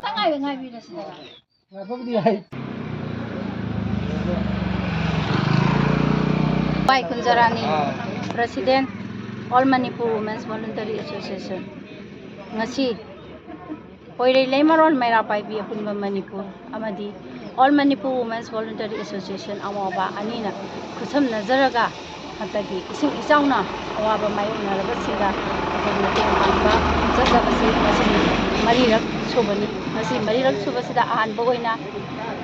Tangay ngay bi na sila. Pai Kunjarani, President, All Manipur Women's Voluntary Association. Ngasi, Poirei Lemaron Maira Paibi Apunba Manipur, Amadi, All Manipur Women's Voluntary Association, Amaba, Anina, Kusam Nazaraga, Hatagi, Ising Isauna, Awaba Mayuna, Rabasiga, Amba, Zasabasi, Marirak Subani, Masi Marirak Subasida, Ahan Boina,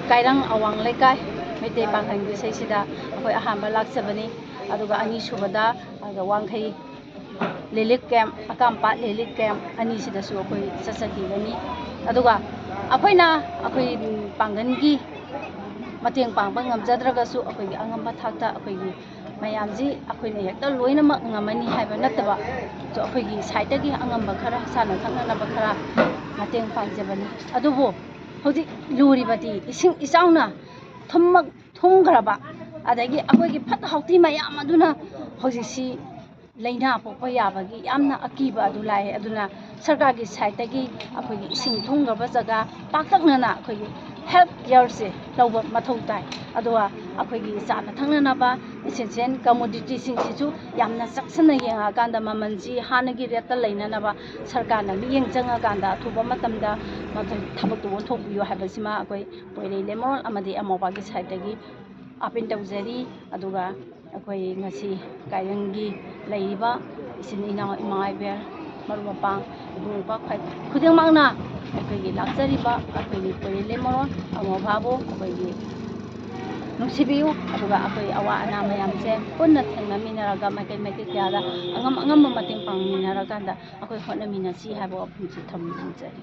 Kairang Awang Lekai, Mete Bangang Bisida, Ahamba Laksabani, Aduga Ani Subada, the Wangkai. Lilik camp, Akampa, Lilik camp, Anisida Sukui, Sasaki, Aduga, Apoina, Akui Pangangi, Mating Pangpang of Zadragasu, Akui Angamba Takta, Akui, Mayamzi, Akui, Luina Mangamani, have another. So Akui, Saitagi, Angambakara, Sana, Tanganabakara, Mating Pangzabani, Adubo, Hodi, Luri Bati, Isauna, Tomak, Tongraba, Adagi, Akui Pat Hoti Mayamaduna, Hosisi. Laina Popa Yabagi, Amna Akiba Adulai, Aduna, Sargagi Saitagi, Akogi, Sing Tunga Bazaga, Paknana, Akogi, help Yarse, Lower Matotai, Adua, Akogi, Sana Tanganaba, Essential commodity Sinsitu, Yamna Saxana Yang Aganda Mamanzi, Hanagi Reta Lainanaba, Sargana, Yang Jangaganda, Tuba Matamda, Tabatu, Topu, you have a Sima, Poile Lemon, Amadi Amobagi Saitagi, up in Dozeri, Aduga. Akoy ngasi kairangi laiba isin ina imay ber marumapang ibung pa khudeng mangna akoy gi laksariba akoy gi poile moron amo babo akoy gi nungsibiu aduga akoy awa ana mayam se punna thengna minaraga makai makai kyada angam mating pang minaraga da akoy hona minasi habo apun si tham jari